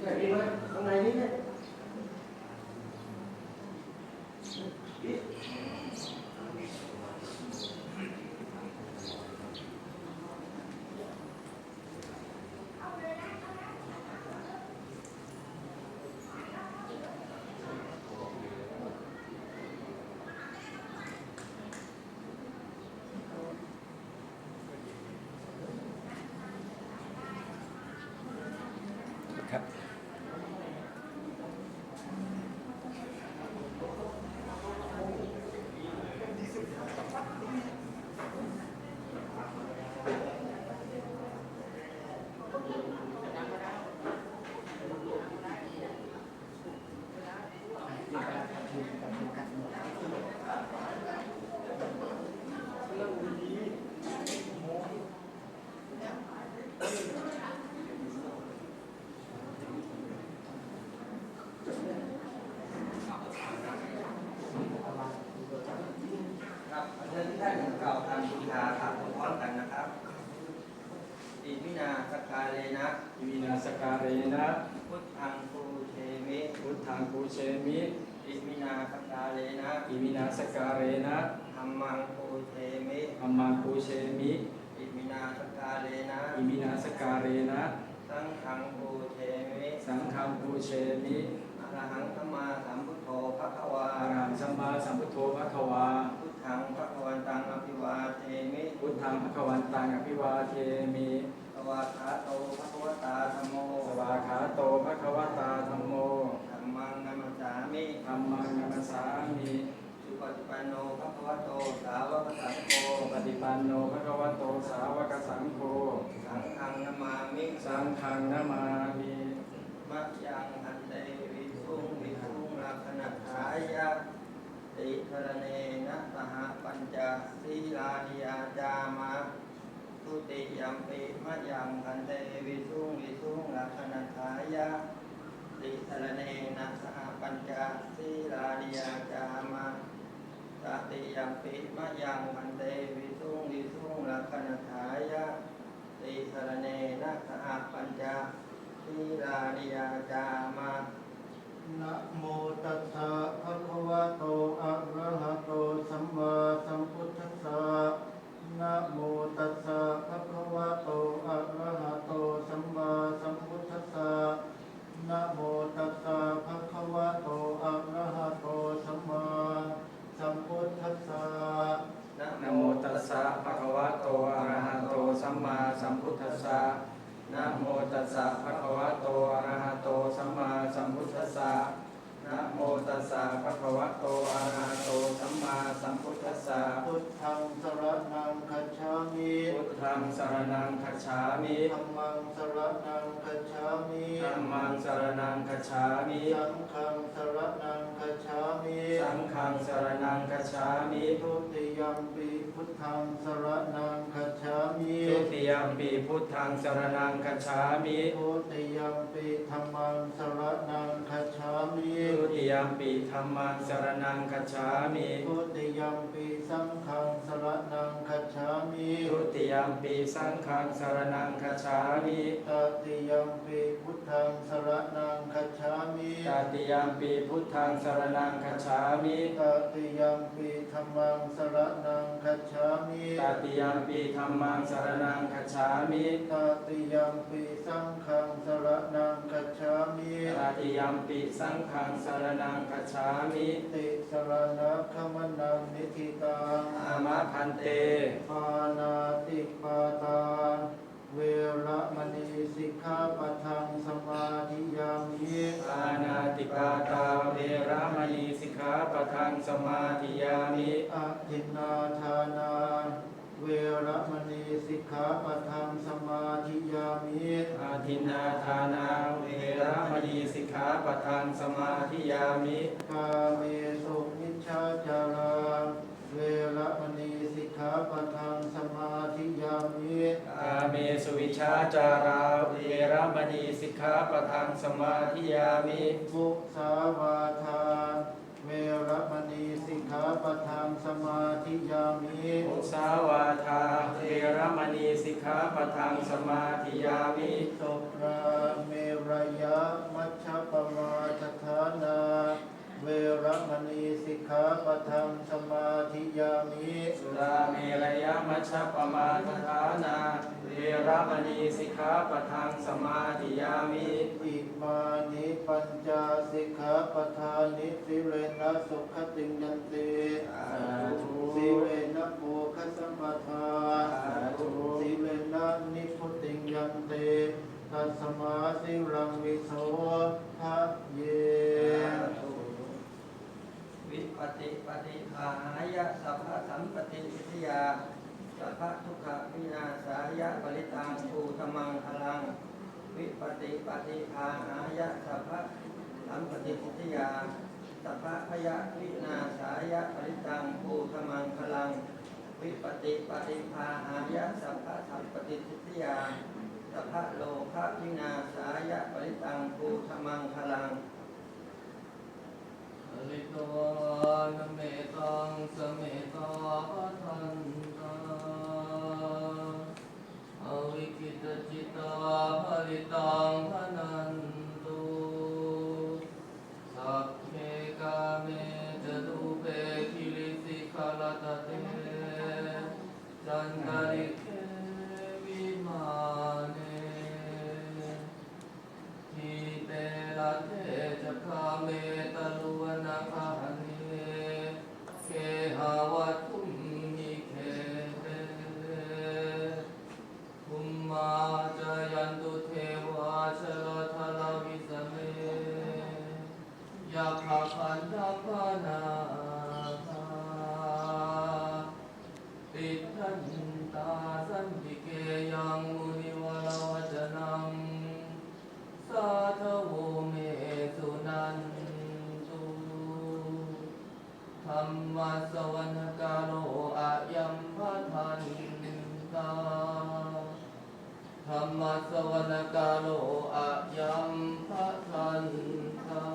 เนี่ยดีไหมข้างในนี้เนี่ยครับเชิญที่ท่านกล่าวคำบูชาครับพร้อมกันนะครับอิมินาสการเรนะ อิมินาสการเรนะ พุทธังปูเชมิ พุทธังปูเชมิ อิมินาสการเรนะ อิมินาสการเรนะ ธัมมังปูเชมิ ธัมมังปูเชมิ อิมินาสการเรนะ อิมินาสการเรนะ สังฆังปูเชมิ สังฆังปูเชมิ อรหังสัมมาสัมพุทโธภควา อะระหังสัมมาสัมพุทโธภควา พุทธังภควันตังอภิวาเทมิ พุทธังภควันตังอภิวาเทมิ สวากขาโตภควตาธัมโม สวาขาโตภควตาธัมโม ธัมมังนัมสสามิ ธัมมังนัมสสามิ สุปฏิปันโนภควโตสาวกสังโฆ ปฏิปันโนภควโตสาวกสังโฆ สังฆังนามามิ สังฆังนามามิ มะยังหันเตวิสุงวิสุงลักขณทายะติธรเนนะสหปัญจศีลานิยาจามะทุติยัมปิมะยังหันเตวิสุงวิสุงลักขณทายะติธรเนนะสหปัญจศีลานิยาจามะตติยัมปิมะยังหันเตวิสุงวิสุงลักขณทายะติธรเนนะสหปัญจศีลานิยาจามะ นะโมตัสสะภะคะวะโตอะระหะโตสัมมาสัมพุทธัสสะนะโมตัสสะภะคะวะโตอะระหะโตสัมมาสัมพุทธัสสะนะโมตัสสะภะคะวะโตอะระหะโตสัมมาสัมพุทธัสสะ นะโมตัสสะภะคะวะโตอะระหะโตสัมมาสัมพุทธัสสะนะโมตัสสะภะคะวะโตอะระหะโตสัมมาสัมพุทธัสสะนะโมตัสสะภะคะวะโตอะระหะโตสัมมาสัมพุทธัสสะ พุทธังสรณังคัจฉามิ พุทธังสรณังคัจฉามิ ธัมมังสรณังคัจฉามิ ธัมมังสรณังคัจฉามิ สังฆังสรณังคัจฉามิ สังฆังสรณังคัจฉามิ ทุติยัมปิพุทธังสรณังคัจฉามิ ทุติยัมปิพุทธังสรณังคัจฉามิ ทุติยัมปิธัมมังสรณังคัจฉามิ ทุติยัมปิธัมมังสรณังคัจฉามิ ทุติยัมปิสังฆังสรณังคัจฉามิ ทุติยัมปิสังฆังสรณังคัจฉามิ ตติยัมปิพุทธังสรณังคัจฉามิ ตติยัมปิพุทธังสรณังคัจฉามิ ตติยัมปิธัมมังสรณังคัจฉามิ ตติยัมปิธัมมังสรณังคัจฉามิ ตติยัมปิสังฆังสรณังคัจฉามิ ตติยัมปิสังฆังสรณังคัจฉามิ ติสรณะขมนังนิธิตัง อามะพันเต ปานาติปาตาเวระมณีสิกขาปะทังสมาธิยามิ ปานาติปาตาเวระมณีสิกขาปะทังสมาธิยามิ อะทินนาทานาเวระมณีสิกขาปะทังสมาธิยามิ อาทินนาทานาเวระมณีสิกขาปะทังสมาธิยามิ กาเมสุมิชฌาจาราเวระมณีสิกขาปะทังสมาธิยามิ อาเมสุวิชชาจาราเวระมณีสิกขาปะทังสมาธิยามิ มุสาวาทาเวระมณีสิกขาปะทังสมาธิยามิ มุสาวาทาเวระมณีสิกขาปะทังสมาธิยามิ สุราเมรยะมัช เวระมณีสิกขาปะทังสมาธิยามิ สุราเมรยมัชฌัปปมาทฐานาเวรมณีสิกขาปะทังสมาธิยามิ อิมานิปัญจสิกขาปทานิสิเรนะสุขติงยันติสิเรนะโภคสัมปทาสิเรนะนิพุติงยันติตัสมาสิรังวิโสทะเย วิปติปฏิภาหายะสัพพะสัมปติวิทยาสัพพะทุกขวินาศายะปริตังภูธมังคลังวิปติปฏิภาหายะสัพพะสัมปติวิทยาสัพพะพยะวินาศายะปริตังภูธมังคลังวิปติปฏิภาหายะสัพพะสัมปติวิทยาสัพพะโลภวินาศายะปริตังภูธมังคลังลิตวานเมตังสเมตาทันตาอวิคิตจิตาภริตังพนันตุสัพเพกาเมจตุเปคิลิสิขลตเตจันตริเขวิมาเนทิเตระเทจะคาเมตลุวนาคาเนเคหาวัตถุมิเคเตภุมมาจายันตุเทวาชลทลวิสเมยัคขะคันธัพพนาคาติทันตาสันติเกยังมุนิวรวจนังสาธโวเมสุนันตุธัมมัสสวรรกาโลอะยัมภทันตาธัมมัสสวรรกาโลอะยัมภทันตา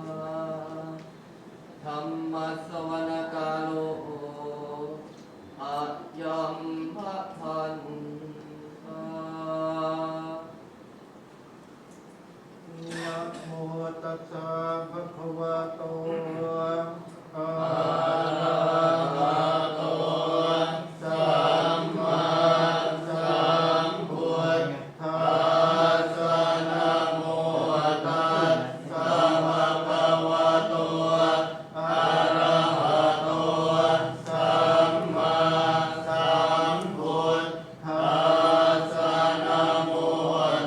ธัมมัสสวรรกาโลอะยัมภทันตานะโมตัสสะภะคะวะโตอะระหะโตสัมมาสัมพุทธัสสะนะโมตัสสะภะคะวะโตอะระหะโตสัมมาสัมพุทธัสสะนะโม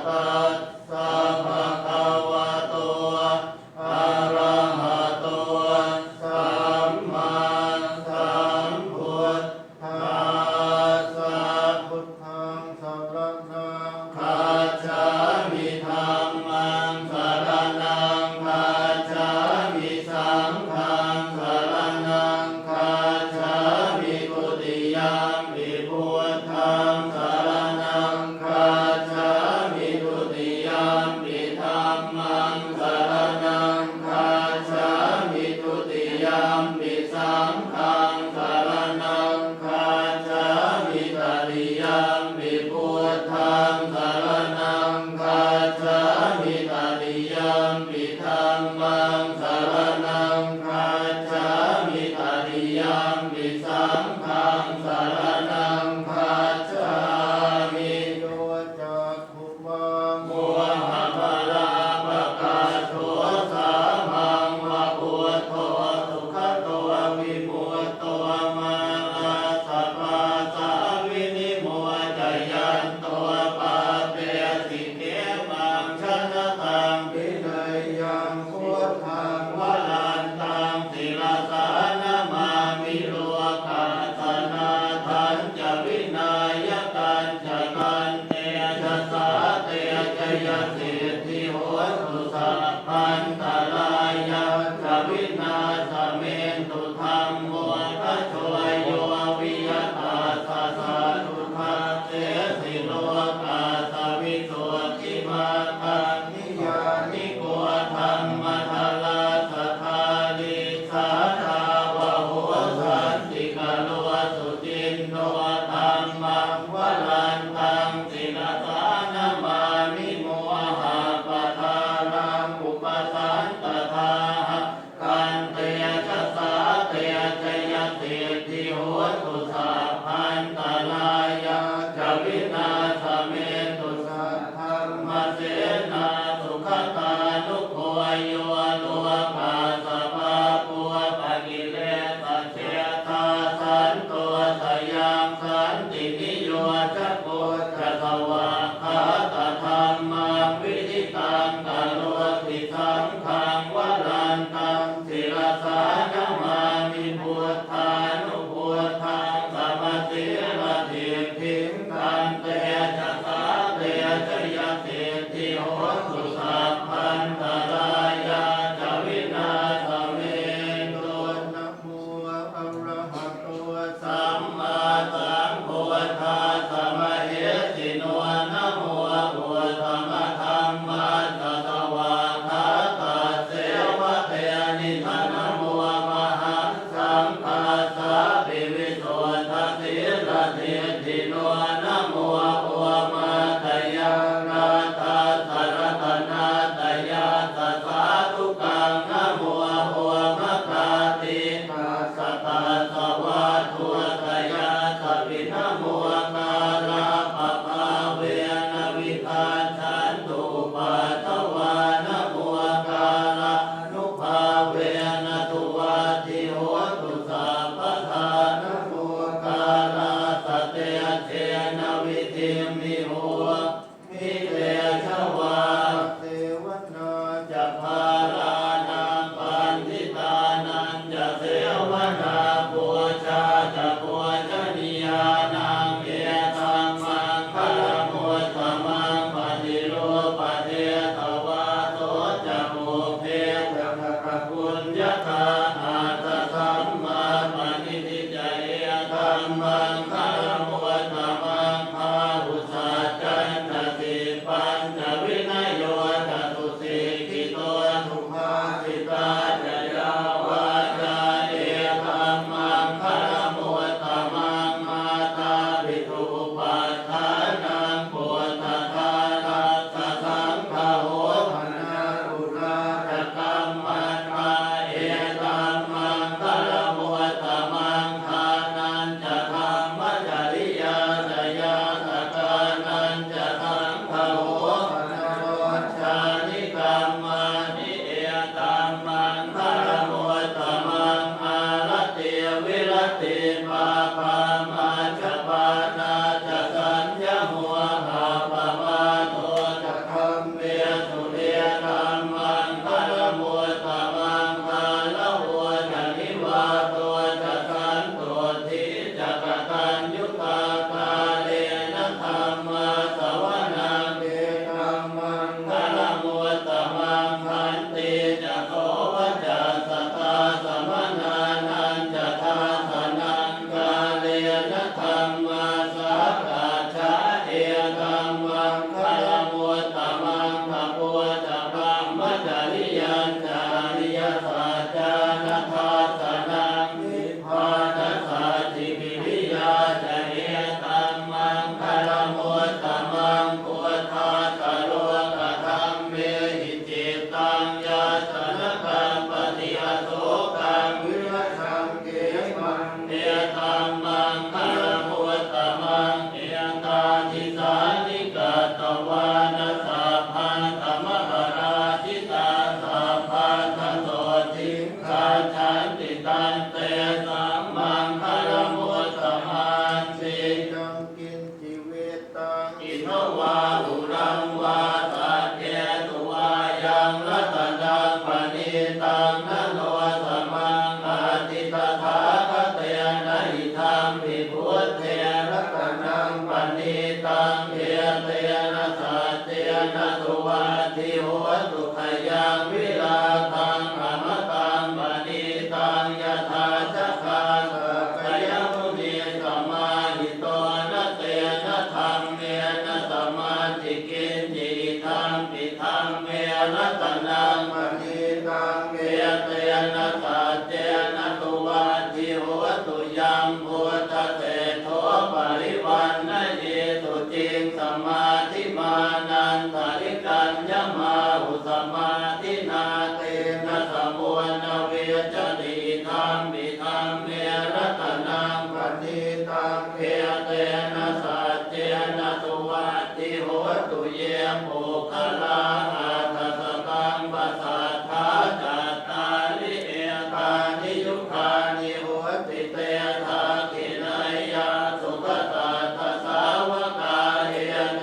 ตัสสะภะคะวะโตอะระหะโตสัมมาสัมพุทธัสสะพุทธังสรณังคัจฉามิธัมมังสรณังคัจฉามิสังฆังสรณังคัจฉามิทุติยัมปิพุทธังสรณังคัจฉามิทุติยัมปิธัมมังสรณังคัจฉามิทุติยัมปิสังฆังสรณังคัจฉามิตติยัมปิพุทธังสรณังคัจฉามิตติยัมปิธัมมังสรณังคัจฉามิตติยัมปิสังฆังสรณังคัจฉามิโยจักขุมังโมหะภะลาภะคะโตสามังวะพุทโธสุขโตวิมุตโตมานาสัพพะสาวินิโมจยันโตป ตันเตจะสาเตชยเศรษฐิโหตุสัพพันตรายาจวินาศเมตุ นะโมอะระหะโตสั สั ม มมาสัมพุทธัสสะมะเหสิโนนะโมพุทธมะธัมมัสสะตวาคาตัสเสวะเตนิธานะโมมหังสัมปัสสะปิวิโสทัสสิระเทติโนนะโมอุมาตยานาทัสสะรัตนาตยาสัสสะทุกังนะโมอุมะคาติตัสสะตัสสะวะทุตยาสัพพินะโมกาลาภะภาเวนะวิคาชันตุปัสสวานะโมกาลานุภาเวนะตุวัติโหตุสัพพทานะโมกาลาสเตเทนะวิธิมิโหมิเตชวา เทวนา จะพารานังปันทิตานันจะเสวนาปูชาจะปูชนียานังเอตังมังคลมุตตมังปฏิโลปเทตวาโสจะโมเพจะพระกุญญาคาอาตสัมมาปณิทิจเยตัมมังคลมุตตมังพาหุสัจจันตติปัญจวินัยโยจตุสิกิโตทุภาสิตาจยาวาจาเอตัมมังคลมุตตมังมาตาปิตุปัฏฐานังปุตตะทานัสสะสังฆโหภนาอุราชกัมมันมาเอตัมมังคลมุตตมังทานันจะธรรมจริยาสยาสกานันจะสังฆโหภนาโรชานิกัมมานิเอตัมมังคลมุตตมังอารัตเตวิรตเตปาปามาจปานาจะสัญญมัวหาปมาโตจะคัมเมสุเรธัมมังคลมุตตมังคลหัวจะนิวาโตจะสันโตทิจะกตัญยุตากาเลนะธรรมะสวนาเกตัมมังคลมุตตมังคันติจะโสวัจจะสตาสมนานันจะทาสนังกาเลนะธรรมะสัพพะชาเอตัมมังคลมุตตมังขปุจะพัมมจริยัญจาริยสัจจานัทาสนังนิพพานัสสะจิวิริยาจะเอตัมมังคลมุตตมังพุทธาสโลกธรรมเมหิจิตตังยาสนกัมปฏิอโศกังวิรัชังเกมังเอตัมมังคลมุตตมังเอตาทิสานิกัตตวานัสสะพันธมหราชิตาสัพพันธโสทิกาชันติตันเตสัมมังคลมุตตมันติ ดังกินจิเวตัง อิทวาอุรังวาสัจเจตุวายังรัตนังปณิตังนโนสมังอาติตถาคเตนะหิธังวิพุทเทรัตนังปณิตังเอเตนะสัจเจนะตุวัติโหตุขยังวิราคังอมตังปณิตังยถาจักขาสักยมุนีสัมมาหิโตนะเตนะธรรมเมนะสัมมาทิกินจิธัมปิธัมเมรัตนังปณิตังเอเตนะสัจเจนะตุวัติโหตุยังพุทธเตโทปริวันนะเยตุจิงสมาธิมานันทริกัญญมาหุสมาธินาเตนะสมุนเวจติธัมปิธัมเมรัตนังปณิตังเอเตนะสัจเจนะตุวัติโหตุเยโมคลาหัตถสตังปัสสัทธาจัตตาลิเอตานิยุคานิโหติเตทาคินายาสุขตัสสะสาวกาเฮเต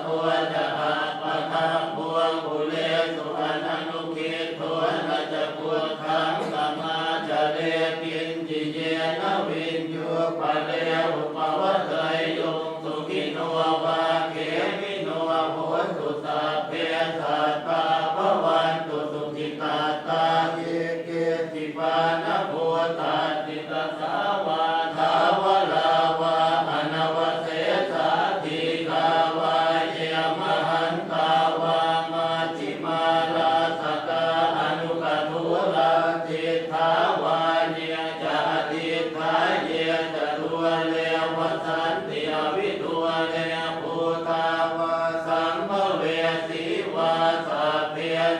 โคจะอาปะทังพวงบุเลสุอนันตุคิดโทนะจะพุทธังสัมมาจะเรกินจิเยนะวินยุปะเลอุปวัตเตยยงสุขิโนวาเขมิโนโหตุสัพเพสัตตาภวันตุสุขิตาตาเยเกติปานะโพตาติตาสาวาทาวลาวาอนาวเสสาธิกาวาเยมหันตาวามาจิมาลาสกาอนุกทุลาจิตถาวาเยจะติทาเยจะทุเลวสันติอวิทุเลภูตาวาสัมภเวสีวาสัพเพ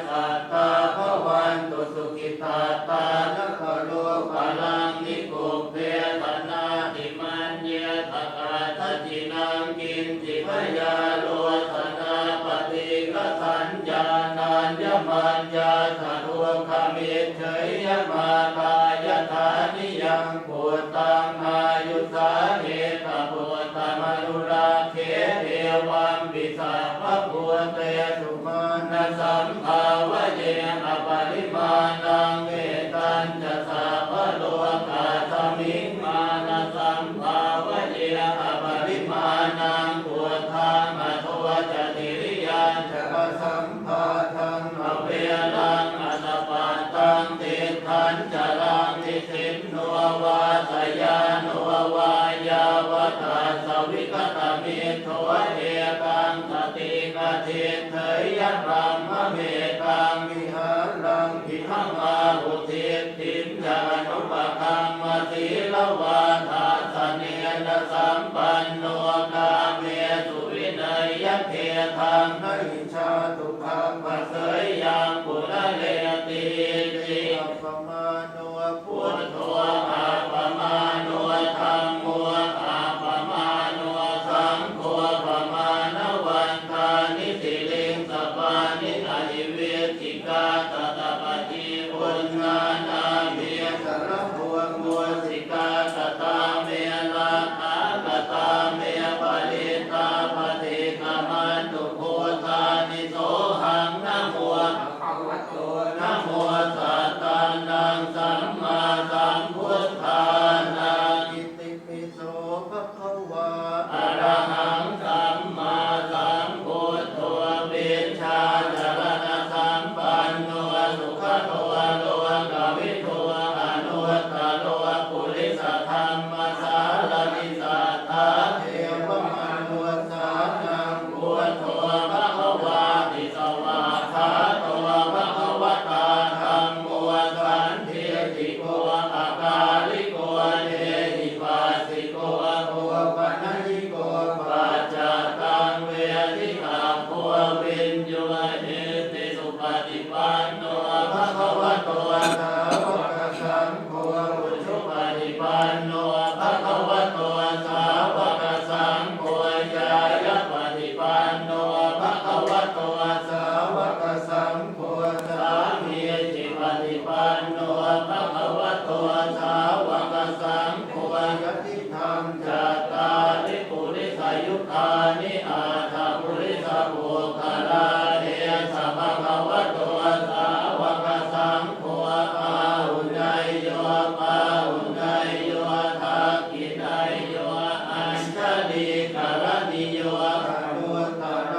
สัตตาภวันตุสุขิตาตานะโลภลังนิโกเพตนาติมันเยตกาตจินังกินจิพยาโลสนาปฏิกสัญญานันยมันยาสะทุกขมิเฉยยมาตายธานิยังปุตตังอายุสาเหตปุตตมนุราเขเทวัมปิสัพพะพุเตสุมาณสัมภาวะเยอปริมาณังเวตัญจะสัพพะโลกาสมิงมานะสัมภาวะเยอปริมาณังพุทธังอโทจติริยัญจะสัมภาทังอเวลังอัตปาตังติทันจะลังนิสินโนวาสยาโนวายาวตาสวิกตมิโทเอตังสติกทิเถยรัมมะเมตังวิหารังพิทังมาหุติติมญานุปคัมมสีลวาทาสเนนะสัมปันโนกาเมสุวินัยยะเทธังนหิชาตุขังปัสเสยยังปุระเลติติอัปปมาโนพุทโธอัปปมาโนธัมโมอัปปมาโนสังโฆปมาณวันทานิสิลิงสปานิอหิเวทิกาตตปฏิปุญญานาเมสรพวงมุสิกาตตาเมลาอากตาเมปริตาปฏิกามันตุโคตานิโสหังนะโมนะโมสัตตานังสัมมาสัมพุทธานาอิติปิโสภะคะวะอะระหังสัมมาสัมพุทโธวิชชาจรณะสัมปันโนสุขโตโลกวิทูอนุตตโลปุริสธรรมสารนิสัทธาเทวมนุสสานังพุทโธภะคะวาติสวาคาโตภะคะวตาธัมโมสันทิติโกอากาลิโกเทหิปัสสิโกโภปนัญญิโกปัจจตังเวทิตาโพวินโยเอติสุปฏิปันโนภะคะวะโตสาวกสังโฆอุชุปฏิปันโนภะคะวะโตสาวกสังโฆญายปฏิปันโนภะคะวะโตสาวกสังโฆสามีจิปฏิปันโนภะคะวะโตสาวกสังโฆยติธรรมจัตตาริปุริสายุคานิอาถาปุริสาภูคาลาเทสะภะคะวะโตสาวกสังโฆอาหุนายโยปาหุนายโยทักขินายโยอัญชลีกรณิโยอนุตตร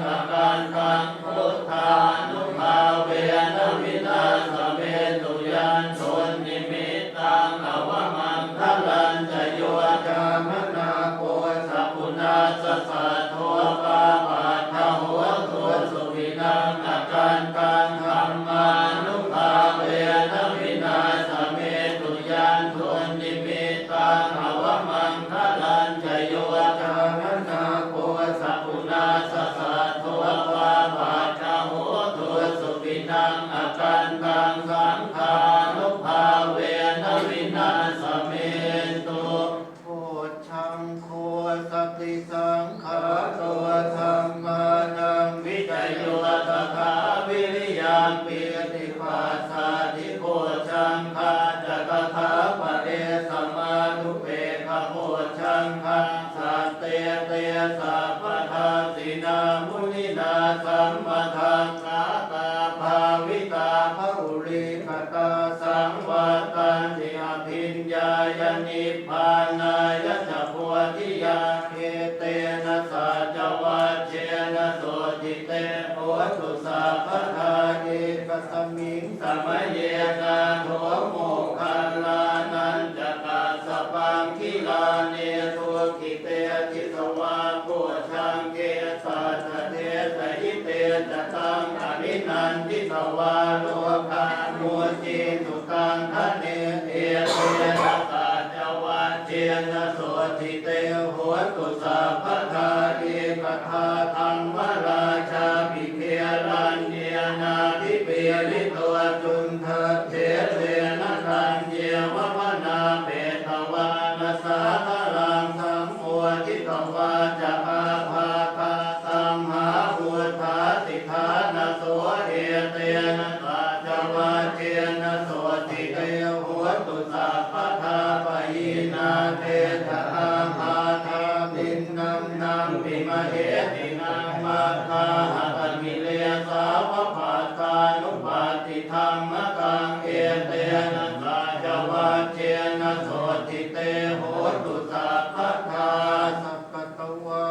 อาการตังพุทธานุภาเวนะวินาศเมตุยันชนนิมิตตังอวมังคลันจะโยจามนาโกสัพพุนาสสะโทปาปาทะหัวตัวสุวินังอาการตังธรรมานุภาเวนะวินาศเมตุยันชนนิมิตตังอวมังคลันจะโยจามนาโกสัพพุนาสสะโทปาปาทะหัวตัวสุวินังอาการตังสังฆานุภาเวนะวินาศเมตุ โพชังโคสติสังขาตัวธรรมานังวิจโยตถาวิริยังปิติปัสสะทิโพชังคาจักถาปะเดสมานุเปขโพชังคาสัตเตเตสัพพทาสินามุนินาสัมปทังสาตาภาวิตาภุริกตาสังวัตันติอภิญญายนิพพานายจะโพธิยาเขเตนะสัจวัชเชนะโสจิเตโหตุสัพพทาเอกสมิงสมัยเยนาโทโมคัลลานันจกาสปังคิลาเนทุกิเตจิตวาปุชังเกสัจเทสยิเตจตังอภินันทิตวาโลกามุจิตุตังคะเนเอเตนะสัจวัชเชนะโสจิเตโหตุสัพพทาเอกทาธรรมราชาภิเขรัญเยนาภิเปริตัวจุนทะเทเรนะทันเยวพนาเปตวานาสาธารังสัมโมทิตวาจะอาภาคาสัมหาพุทธาสิทธานาโสเอเตนะสัจวัชเชนะโสจิเตโหตุสัพพทาปะยินาเตทะอาภาธามินนังนังปิมะเหตินังมัคคาหะมิเลสาวะภาตานุปาติธรรมกังเอเตนะสัจวัชเชนะโสจิเตโหตุสัพพทาสัพพตวา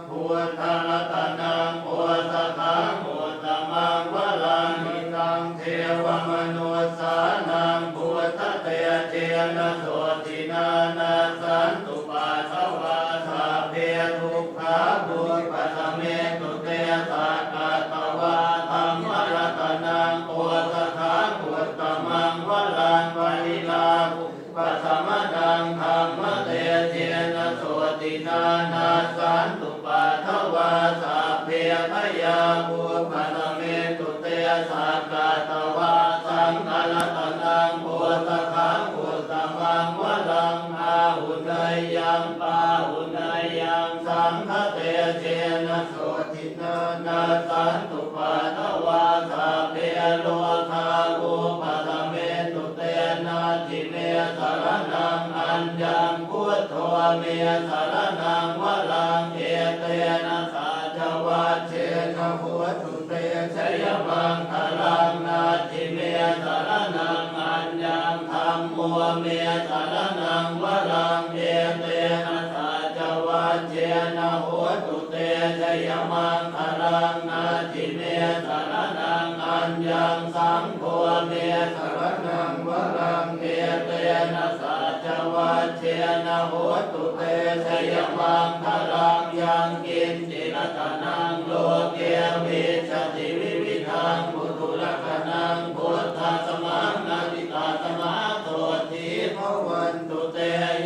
พุทธรัตนังโอสถังโอตมังวลังหิตังเทวมนุสสานังพุทธเตเจนะโสตินานาสันตุปัสสวะสัพเพทุกขาบุปัสสเมตุเตสักกตวาธัมมรัตนังโอสถังโอตมังวลังวลิลาภุปัสสมดังธัมมเตเจนะโสตินานาสันตุปัสสวะสัพเพพยาบุปัสสเมตุเตสักกตวาสังฆรัตนังโอสถังโอตมังวลังอาหุนยยังปาหุนยังสังฆเตเจนะโสตินานาสันตุปัสสวะสัพเพโลกาอุปัสสเมตุเตนะจิเมสารนังอัญญังพุทโธเมสารนังวลังเอเตนะสัจวัชเชนะโหตุเตชยมังคลังนาจิเมสารนังอัญญังธัมโมเมสารนังวลังเอเตนะสัจวัชเชนะโหตุเตชยมังคลังนาจิเมสารนังอัญญังสังโฆเมสารนังวลังเอเตนะสัจวัชเชนะโหตุเตชยมังคลังยังกินจิรตนังโลเกวิชติวิวิธังพุทุลักขณังพุทธสมังนาติตาสมาโตทิภวันตุเต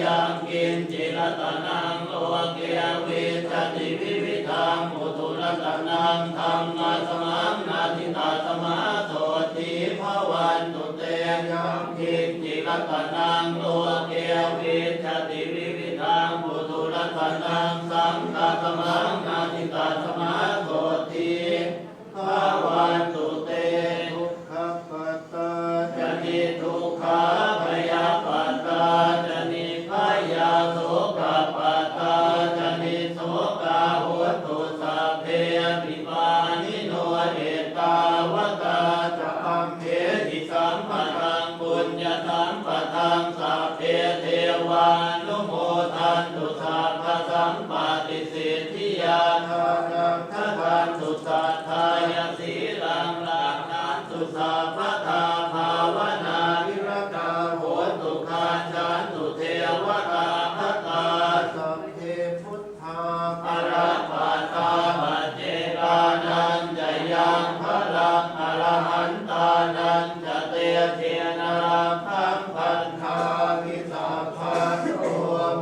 ยังกินจิรตนังโลเกวิชติวิวิธังพุทุลักขณังธัมมาสมังนาติตาสมาโตทิภวันตุเตยังกินจิรตนังโลเกวิชติวิวิธังพุทุลักขณังสังฆสมังนาติตาสมาโตทิภวันตุเตทุกขปัตตาจนิทุกขาพยาปัตตาจนิพยาโสกปัตตาจนิโสกาโหตุสัพเพปิปานิโนเอตาวตาจะอัมเพหิสัมปทังปุญญสัมปทังสัพเพเทวานุโมทันตุสัพพสัมปติสิทธิยาธา สัทธายสีลังลังนันตุสัพพทาภาวนาวิรกาโหตุคาจันตุเทวตาคตา สัพเพพุทธา อรหัตตาปัจเจกานันจะยังพลังอรหันตานันจะเตเทนะราคังพันธา วิสาพันโต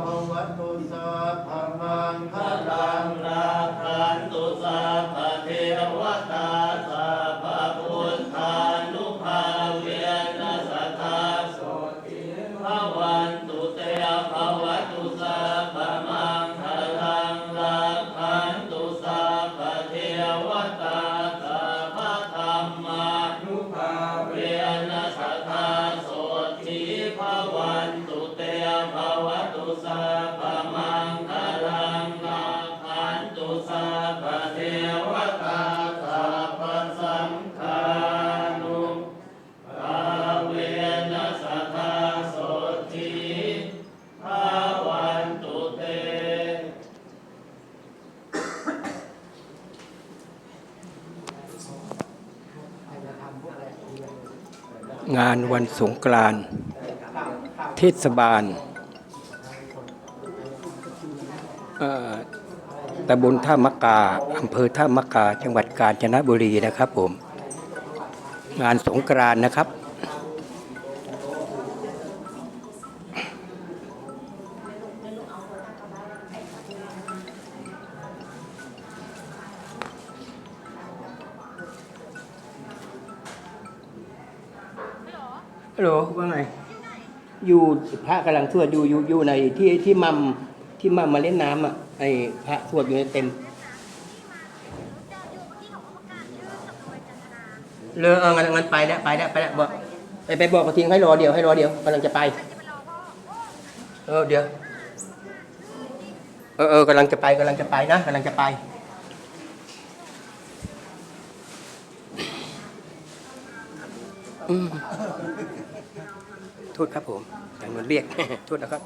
ภวัตุสัพพมังค พ ลั ลั ง งราคันตุสัพพเทวตาสัพพพุทธานุภาเวนัสสทาโสติภวันตุเตภวัตุสัพพมังคลังราคันตุสัพพเทวตาสัพพธัมมานุภาเวนัสสทาโสติภวันตุเตภวัตุสัพพมังคลังราคันตุสัพพเทวตาสัพพสังฆานุภาเวนัสสทาโสติภวันตุเต งานวันสงกรานต์เทศบาลตำบลท่ามะกาอำเภอท่ามะกาจังหวัดกาญจนบุรีนะครับผมงานสงกรานต์นะครับฮัลโหลว่าไงอยู่พระกำลังสวดอยู่ในที่มัมมาเล่นน้ำอ่ะไอ้พระสวดอยู่ในเต็มงั้นไปแล้วบอกไปบอกกระทิงให้รอเดี๋ยวกำลังจะไปเดี๋ยวกำลังจะไปนะกำลังจะไปโทษครับผมอย่างนั้นเรียก โทษนะครับ